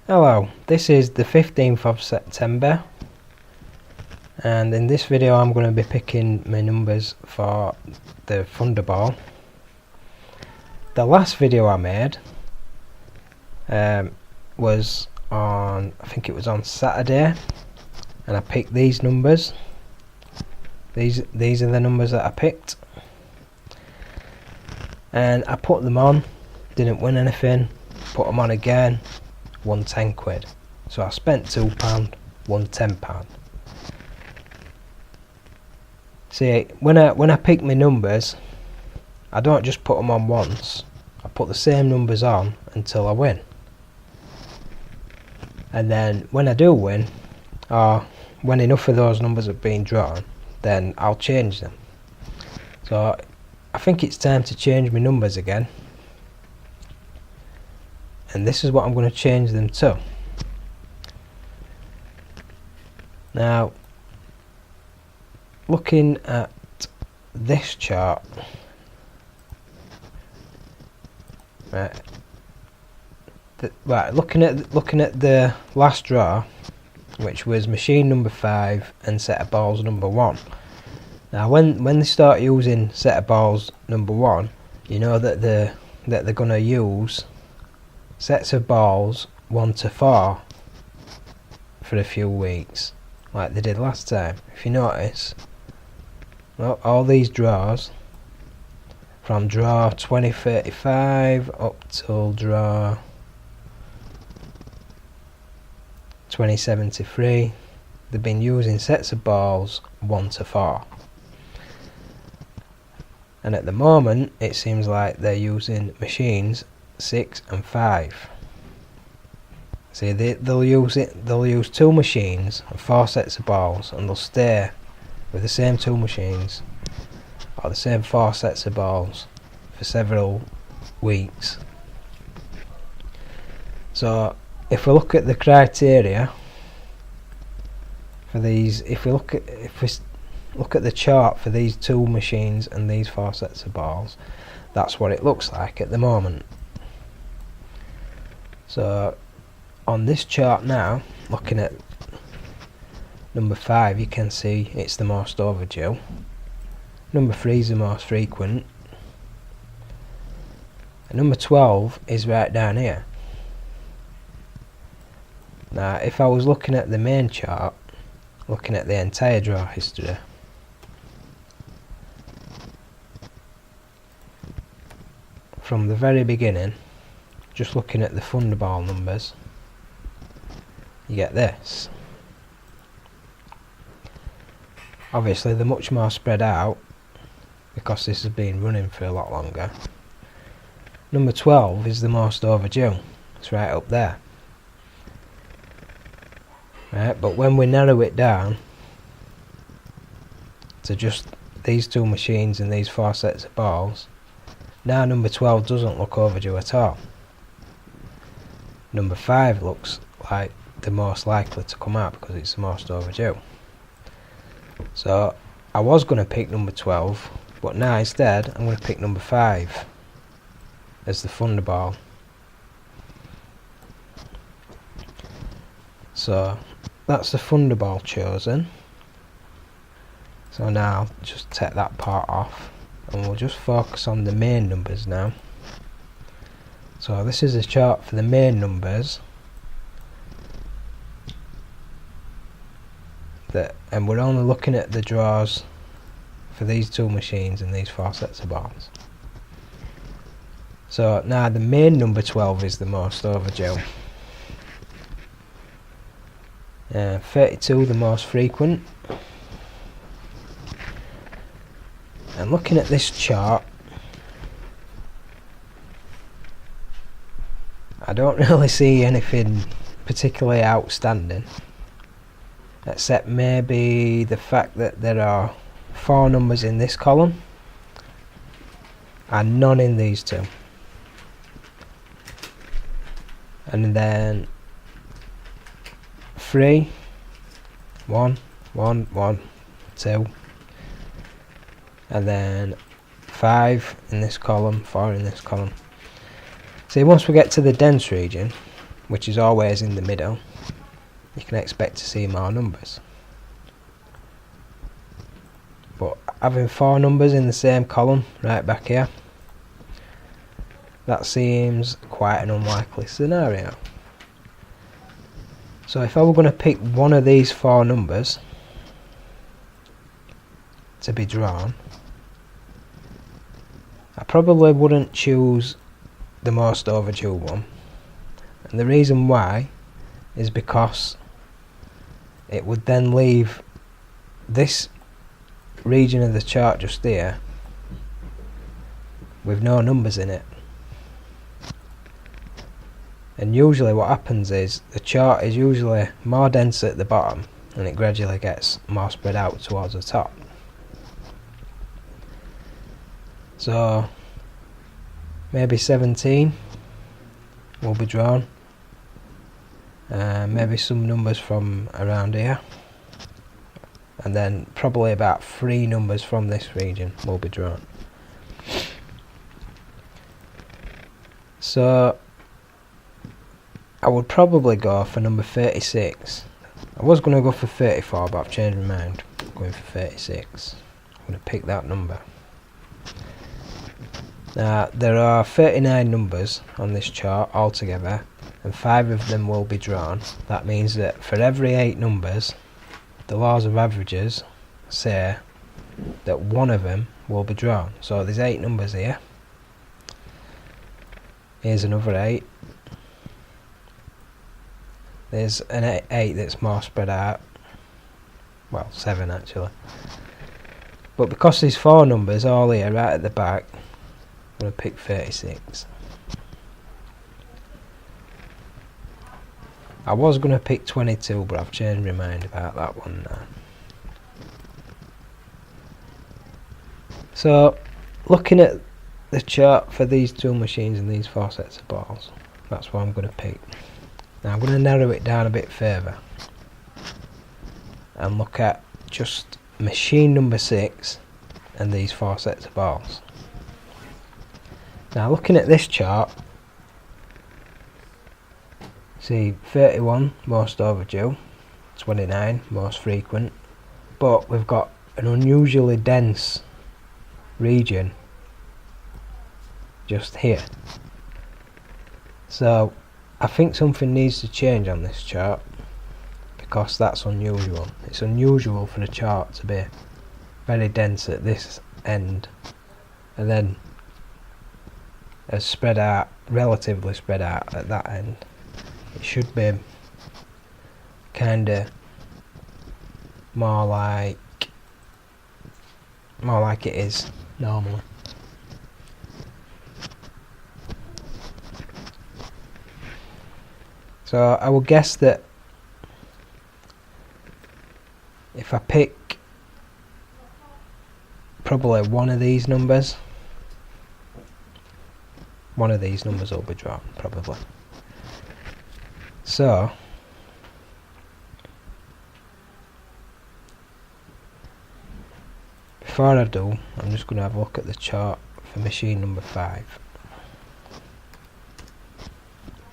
Hello, this is the 15th of September, and in this video I'm going to be picking my numbers for the Thunderball. The last video I made was on, I think it was on Saturday, and I picked these numbers. These are the numbers that I picked, and I put them on, didn't win anything, put them on again, won 10 quid. So I spent £2, won £10. See, when I pick my numbers, I don't just put them on once. I put the same numbers on until I win. And then when I do win, or when enough of those numbers have been drawn, then I'll change them. So I think it's time to change my numbers again. And this is what I'm going to change them to. Now, looking at this chart, looking at the last draw, which was machine number 5 and set of balls number 1. Now, when they start using set of balls number 1, you know that they're going to use sets of balls 1 to 4 for a few weeks, like they did last time. If you notice, well, all these draws, from draw 2035 up till draw 2073, they've been using sets of balls 1 to 4. And at the moment, it seems like they're using machines 6 and 5. See, they'll use 2 machines and 4 sets of balls, and they'll stay with the same 2 machines or the same 4 sets of balls for several weeks. So if we look at the criteria for these, if we look at the chart for these 2 machines and these 4 sets of balls, that's what it looks like at the moment. So on this chart now, looking at number 5, you can see it's the most overdue. Number 3 is the most frequent. And number 12 is right down here. Now, if I was looking at the main chart, looking at the entire draw history, from the very beginning, just looking at the Thunderball numbers, you get this. Obviously they're much more spread out because this has been running for a lot longer. Number 12 is the most overdue. It's right up there. Right, but when we narrow it down to just these 2 machines and these 4 sets of balls, now number 12 doesn't look overdue at all. Number 5 looks like the most likely to come out because it's the most overdue. So I was going to pick number 12, but now instead I'm going to pick number 5 as the Thunderball. So that's the Thunderball chosen. So now just take that part off and we'll just focus on the main numbers now. So this is a chart for the main numbers, and we're only looking at the draws for these 2 machines and these 4 sets of balls. So now the main number 12 is the most overdue. 32 the most frequent. And looking at this chart, I don't really see anything particularly outstanding, except maybe the fact that there are 4 numbers in this column and none in these 2. And then 3, 1, 1, 1, 2, and then 5 in this column, 4 in this column. See, once we get to the dense region, which is always in the middle, you can expect to see more numbers. But having 4 numbers in the same column right back here, that seems quite an unlikely scenario. So if I were going to pick one of these 4 numbers to be drawn, I probably wouldn't choose the most overdue one. And the reason why is because it would then leave this region of the chart just here with no numbers in it. And usually what happens is the chart is usually more dense at the bottom and it gradually gets more spread out towards the top. So maybe 17 will be drawn, maybe some numbers from around here, and then probably about 3 numbers from this region will be drawn. So I would probably go for number 36. I was going to go for 34, but I've changed my mind. I'm going for 36. I'm going to pick that number. Now there are 39 numbers on this chart altogether, and 5 of them will be drawn. That means that for every 8 numbers, the laws of averages say that 1 of them will be drawn. So there's 8 numbers here. Here's another 8. There's an 8 that's more spread out. Well, 7 actually. But because there's 4 numbers all here right at the back, I'm going to pick 36. I was going to pick 22, but I've changed my mind about that one now. So, looking at the chart for these 2 machines and these 4 sets of balls, that's what I'm going to pick. Now I'm going to narrow it down a bit further and look at just machine number 6 and these 4 sets of balls. Now looking at this chart, see 31 most overdue, 29 most frequent, but we've got an unusually dense region just here. So I think something needs to change on this chart because that's unusual. It's unusual for the chart to be very dense at this end and then as spread out, relatively spread out at that end. It should be kinda more like it is normally. So I would guess that if I pick probably one of these numbers will be drawn, probably. So before I do, I'm just going to have a look at the chart for machine number 5.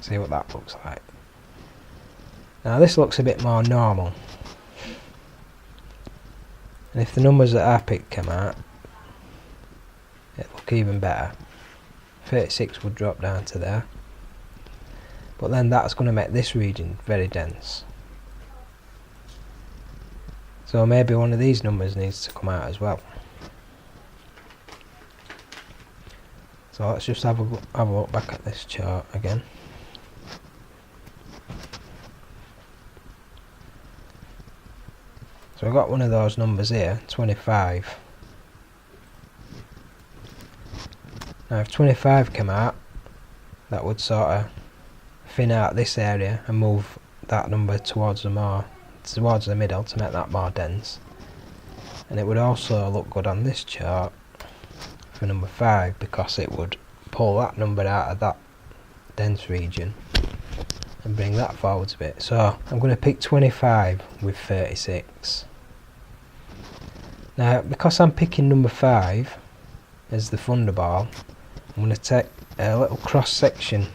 See what that looks like. Now this looks a bit more normal, and if the numbers that I picked come out, it'll look even better. 36 would drop down to there, but then that's going to make this region very dense. So maybe one of these numbers needs to come out as well. So let's just have a look back at this chart again. So I've got one of those numbers here, 25. Now if 25 came out, that would sort of thin out this area and move that number towards the middle to make that more dense. And it would also look good on this chart for number 5 because it would pull that number out of that dense region and bring that forwards a bit. So I'm going to pick 25 with 36. Now because I'm picking number 5 as the Thunderball, I'm going to take a little cross section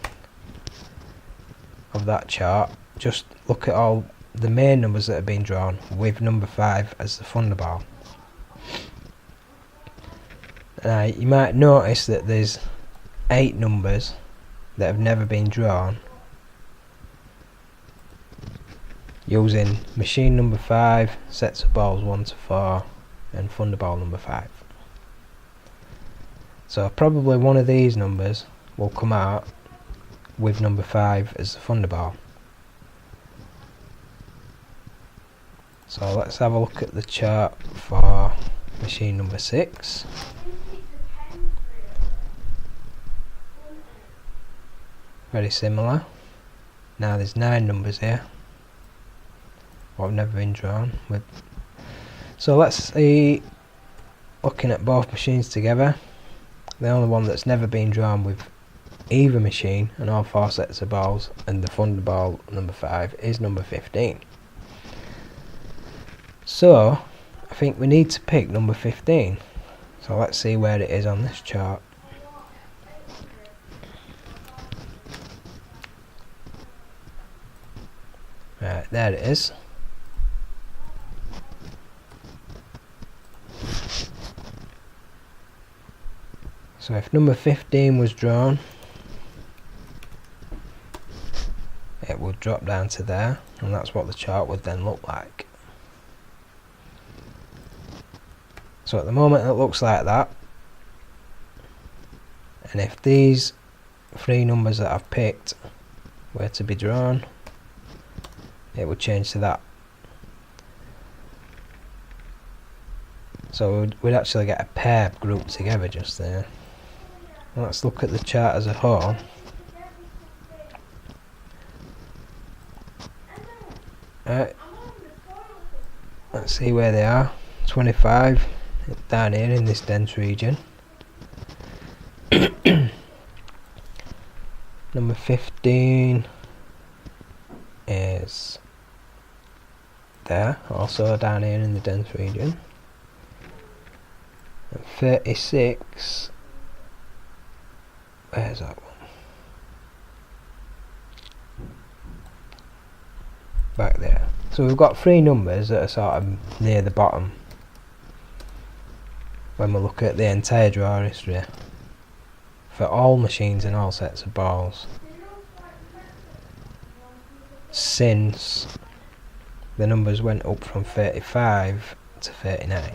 of that chart, just look at all the main numbers that have been drawn with number 5 as the Thunderball. Now you might notice that there's 8 numbers that have never been drawn using machine number 5, sets of balls 1 to 4 and Thunderball number 5. So probably one of these numbers will come out with number 5 as the Thunderball. So let's have a look at the chart for machine number 6. Very similar. Now there's 9 numbers here what have never been drawn with. So let's see, looking at both machines together, the only one that's never been drawn with either machine and all 4 sets of balls and the Thunderball number 5 is number 15. So I think we need to pick number 15. So let's see where it is on this chart. Right, there it is. So if number 15 was drawn, it would drop down to there, and that's what the chart would then look like. So at the moment it looks like that, and if these 3 numbers that I've picked were to be drawn, it would change to that. So we'd actually get a pair grouped together just there. Let's look at the chart as a whole. Right. Let's see where they are. 25 down here in this dense region. Number 15 is there, also down here in the dense region. And 36, where's that one? Back there. So we've got 3 numbers that are sort of near the bottom when we look at the entire draw history for all machines and all sets of balls since the numbers went up from 35 to 39.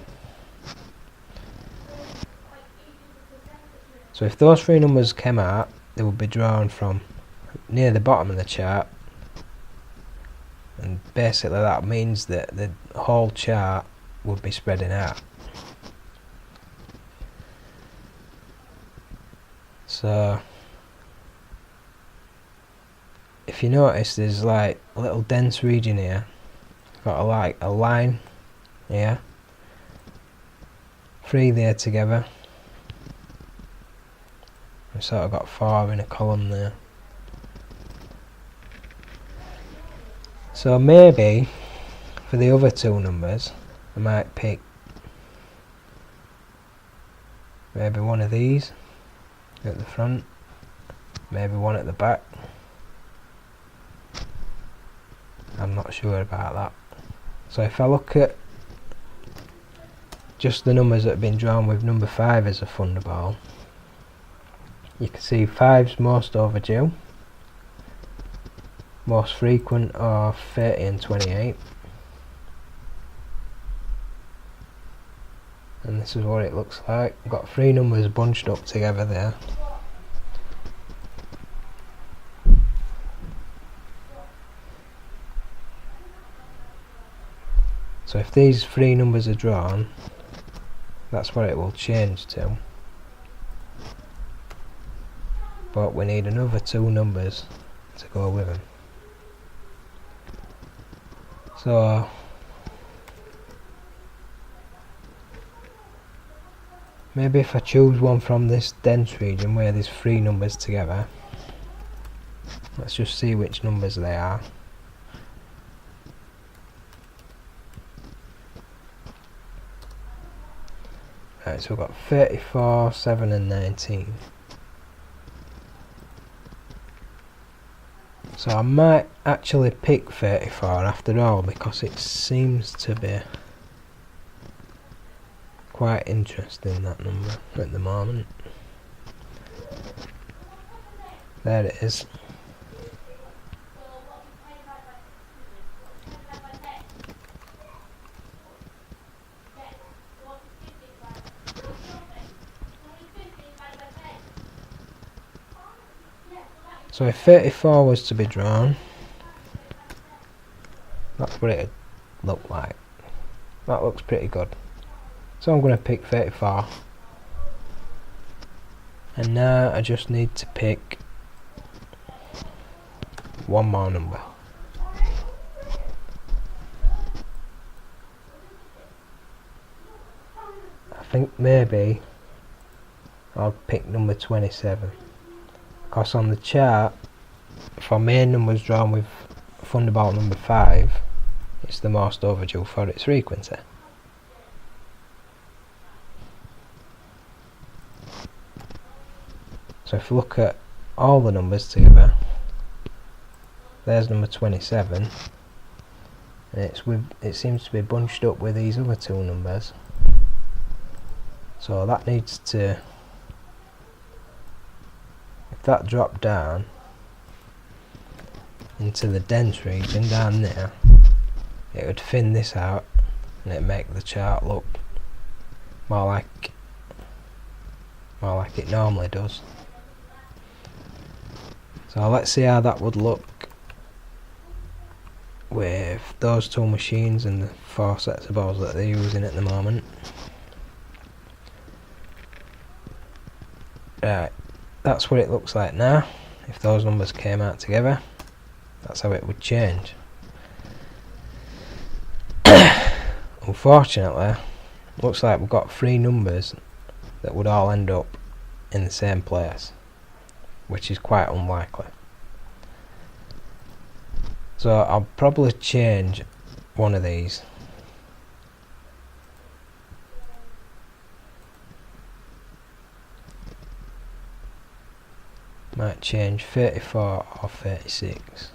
So if those 3 numbers came out, they would be drawn from near the bottom of the chart, and basically that means that the whole chart would be spreading out. So if you notice, there's like a little dense region here, got a line here, 3 there together. We've sort of got 4 in a column there. So maybe for the other 2 numbers I might pick maybe one of these at the front, maybe one at the back. I'm not sure about that. So if I look at just the numbers that have been drawn with number 5 as a Thunderball, you can see 5's most overdue, most frequent are 30 and 28, and this is what it looks like. I've got 3 numbers bunched up together there. So if these 3 numbers are drawn, that's what it will change to. But we need another 2 numbers to go with them. So maybe if I choose one from this dense region where there's 3 numbers together, let's just see which numbers they are. Right, so we've got 34, 7 and 19. So I might actually pick 34 after all, because it seems to be quite interesting, that number, at the moment. There it is. So if 34 was to be drawn, that's what it'd look like. That looks pretty good. So I'm going to pick 34. And now I just need to pick one more number. I think maybe I'll pick number 27. Because on the chart, for main numbers drawn with Thunderball number 5, it's the most overdue for its frequency. So if you look at all the numbers together, there's number 27, and it seems to be bunched up with these other two numbers. So that needs to, if that dropped down into the dense region down there, it would thin this out and it'd make the chart look more like it normally does. So let's see how that would look with those two machines and the 4 sets of balls that they're using at the moment. Right, that's what it looks like now. If those numbers came out together, that's how it would change. Unfortunately, looks like we've got 3 numbers that would all end up in the same place, which is quite unlikely. So I'll probably change one of these. Might change 34 or 36.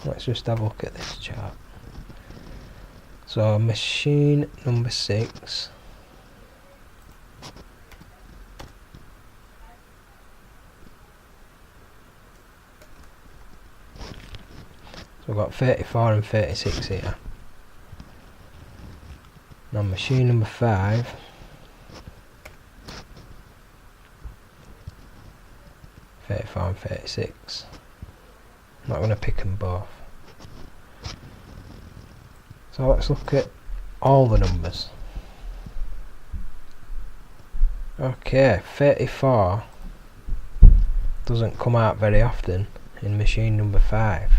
Let's just have a look at this chart. So machine number 6. So we've got 34 and 36 here. Now machine number 5. 34 and 36. I'm not going to pick them both. So let's look at all the numbers. Okay, 34 doesn't come out very often in machine number 5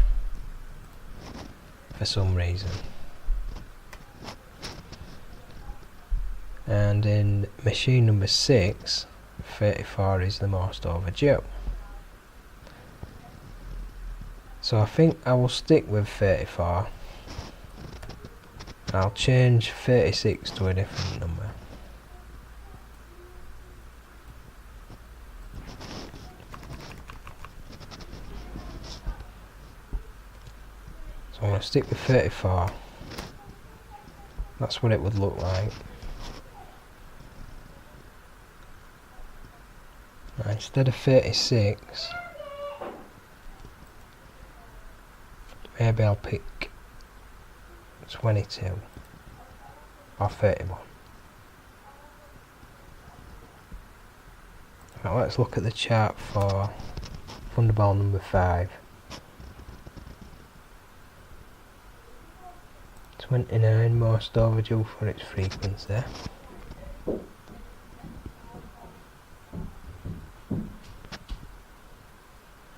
for some reason. And in machine number 6, 34 is the most overdue. So I think I will stick with 34. I'll change 36 to a different number. So I'm going to stick with 34. That's what it would look like. Now, instead of 36, maybe I'll pick 22 or 31. Right, let's look at the chart for Thunderball number 5. 29 most overdue for its frequency.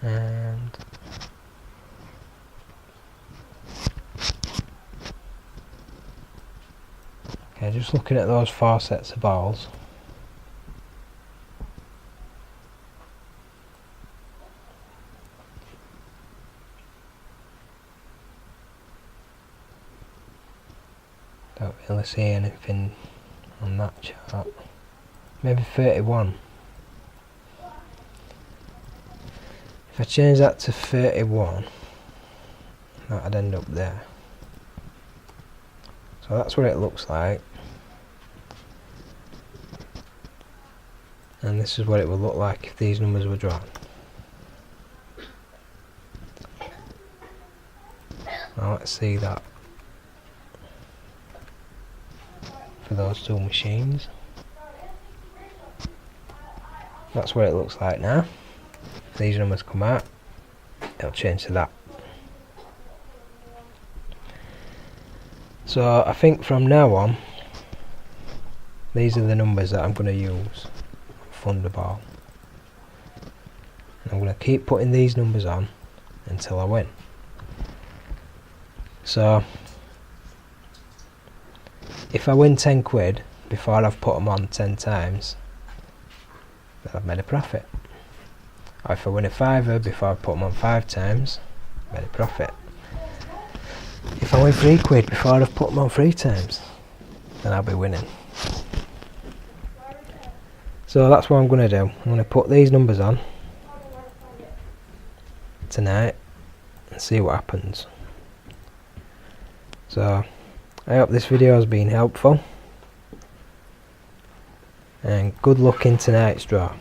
And okay, just looking at those 4 sets of balls. Don't really see anything on that chart. Maybe 31. If I change that to 31, that'd end up there. So that's what it looks like, and this is what it would look like if these numbers were drawn. Now let's see that for those two machines. That's what it looks like now. If these numbers come out, it'll change to that. So I think from now on, these are the numbers that I'm going to use on Thunderball. And I'm going to keep putting these numbers on until I win. So if I win 10 quid before I've put them on 10 times, then I've made a profit. Or if I win a fiver before I put them on 5 times, I've made a profit. If I win 3 quid before I've put them on 3 times, then I'll be winning. So that's what I'm going to do. I'm going to put these numbers on tonight and see what happens. So I hope this video has been helpful, and good luck in tonight's draw.